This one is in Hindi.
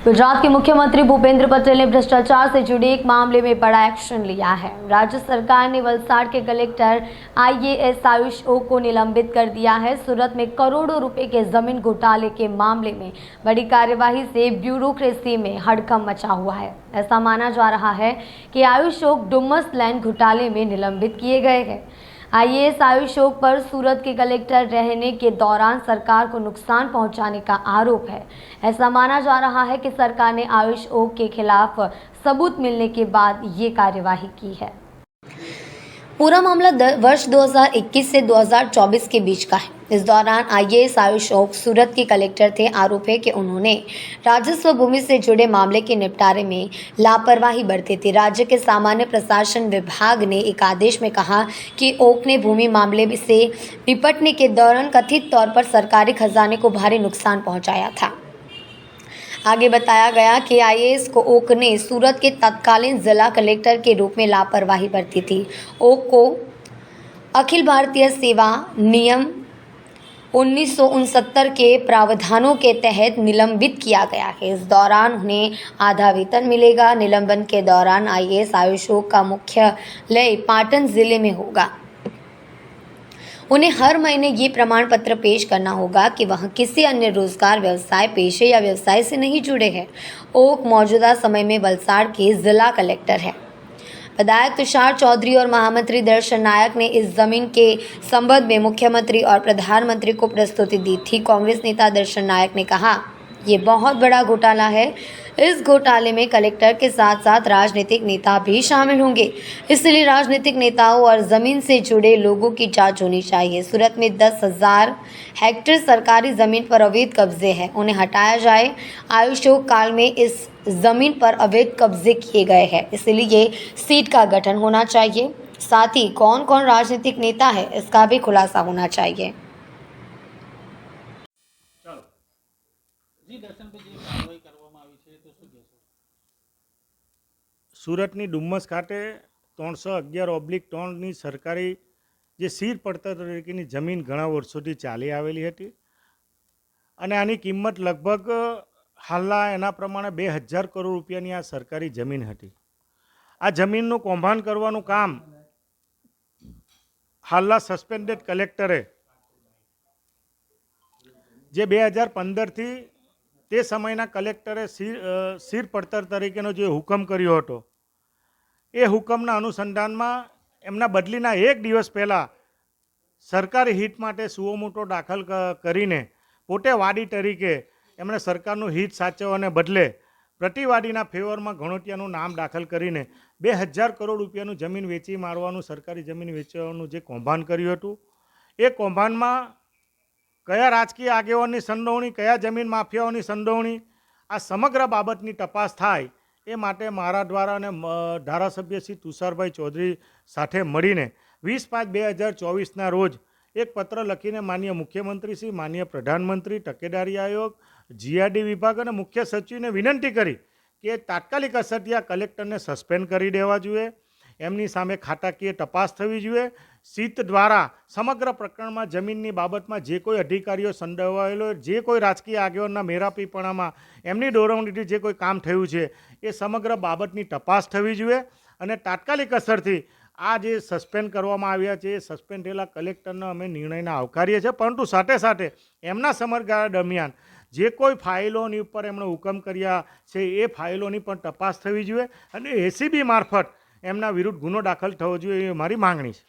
गुजरात के मुख्यमंत्री भूपेंद्र पटेल ने भ्रष्टाचार से जुड़े एक मामले में बड़ा एक्शन लिया है। राज्य सरकार ने वलसाड़ के कलेक्टर आईएएस आयुष ओ को निलंबित कर दिया है। सूरत में करोड़ों रुपए के जमीन घोटाले के मामले में बड़ी कार्यवाही से ब्यूरोक्रेसी में हड़कंप मचा हुआ है। ऐसा माना जा रहा है कि आयुष ओक डुमस लैंड घोटाले में निलंबित किए गए हैं। आईएएस आयुष ओक पर सूरत के कलेक्टर रहने के दौरान सरकार को नुकसान पहुंचाने का आरोप है। ऐसा माना जा रहा है कि सरकार ने आयुष ओक के खिलाफ सबूत मिलने के बाद ये कार्यवाही की है। पूरा मामला वर्ष 2021 से 2024 के बीच का है। इस दौरान आईएएस आयुष ओक सूरत के कलेक्टर थे। आरोप है कि उन्होंने राजस्व भूमि से जुड़े मामले के निपटारे में लापरवाही बरती थी। राज्य के सामान्य प्रशासन विभाग ने एक आदेश में कहा कि ओक ने भूमि मामले से निपटने के दौरान कथित तौर पर सरकारी खजाने को भारी नुकसान पहुंचाया था। आगे बताया गया कि आईएएस को ओक ने सूरत के तत्कालीन जिला कलेक्टर के रूप में लापरवाही बरती थी। ओक को अखिल भारतीय सेवा नियम 1969 के प्रावधानों के तहत निलंबित किया गया है। इस दौरान उन्हें आधा वेतन मिलेगा। निलंबन के दौरान आईएएस आयुष ओक का मुख्यालय पाटन जिले में होगा। उन्हें हर महीने ये प्रमाण पत्र पेश करना होगा कि वह किसी अन्य रोजगार, व्यवसाय, पेशे या व्यवसाय से नहीं जुड़े हैं। ओक मौजूदा समय में वलसाड़ के जिला कलेक्टर है। विधायक तुषार चौधरी और महामंत्री दर्शन नायक ने इस जमीन के संबंध में मुख्यमंत्री और प्रधानमंत्री को प्रस्तुति दी थी। कांग्रेस नेता दर्शन नायक ने कहा, ये बहुत बड़ा घोटाला है। इस घोटाले में कलेक्टर के साथ साथ राजनीतिक नेता भी शामिल होंगे, इसलिए राजनीतिक नेताओं और जमीन से जुड़े लोगों की जांच होनी चाहिए। सूरत में 10,000 हेक्टेयर सरकारी जमीन पर अवैध कब्जे हैं, उन्हें हटाया जाए। आयुष ओक काल में इस जमीन पर अवैध कब्जे किए गए हैं, इसलिए सीट का गठन होना चाहिए। साथ ही कौन कौन राजनीतिक नेता है इसका भी खुलासा होना चाहिए। सूरतनी डुम्मस खाते 311/3 सरकारी जे सीर પડતર તરીકેની જમીન ઘણા વર્ષોથી ચાલી આવેલી હતી અને આની કિંમત લગભગ હાલના એના પ્રમાણે 2000 કરોડ રૂપિયાની આ સરકારી જમીન હતી। આ જમીનનું કૌભાંડ કરવાનું કામ હાલના સસ્પેન્ડેડ કલેક્ટરે જે 2015 થી તે સમયના કલેક્ટરે सीर પડતર તરીકેનો જે હુકમ કર્યો હતો એ હુકમના અનુસંધાનમાં એમના બદલીના એક દિવસ પહેલાં સરકારી હિત માટે સુઓ મોટો દાખલ કરીને પોતે વાડી તરીકે એમણે સરકારનું હિત સાચવવાને બદલે પ્રતિવાદીના ફેવરમાં ઘણોટિયાનું નામ દાખલ કરીને 2000 કરોડ રૂપિયાનું જમીન વેચી મારવાનું, સરકારી જમીન વેચવાનું જે કૌભાંડ કર્યું હતું એ કૌભાંડમાં કયા રાજકીય આગેવાનની સંડોવણી, કયા જમીન માફિયાઓની સંડોવણી, આ સમગ્ર બાબતની તપાસ થાય એ માટે મારા દ્વારા અને ધારાસભ્ય શ્રી તુષારભાઈ ચૌધરી સાથે મળીને 20/5/2024ના રોજ એક પત્ર લખીને માનનીય મુખ્યમંત્રી શ્રી, માનનીય પ્રધાનમંત્રી, તકેદારી આયોગ, જીઆરડી વિભાગ અને મુખ્ય સચિવને વિનંતી કરી કે તાત્કાલિક અસરથી આ કલેક્ટરને સસ્પેન્ડ કરી દેવા જોઈએ। એમની સામે ખાતાકીય તપાસ થવી જોઈએ। સીટ દ્વારા સમગ્ર પ્રકરણમાં જમીનની બાબતમાં જે કોઈ અધિકારીઓ સંડોવાયેલો, જે કોઈ રાજકીય આગેવાનના મેરાપીપણામાં એમની દોરવણીથી જે કોઈ કામ થયું છે એ સમગ્ર બાબતની તપાસ થવી જોઈએ અને તાત્કાલિક અસરથી આ જે સસ્પેન્ડ કરવામાં આવ્યા છે એ સસ્પેન્ડ થયેલા કલેક્ટરનો અમે નિર્ણયને આવકારીએ છીએ, પરંતુ સાથે સાથે એમના સમયગાળા દરમિયાન જે કોઈ ફાઇલોની ઉપર એમણે હુકમ કર્યા છે એ ફાઇલોની પણ તપાસ થવી જોઈએ અને એસીબી મારફત એમના વિરુદ્ધ ગુનો દાખલ થવો જોઈએ એ મારી માંગણી છે।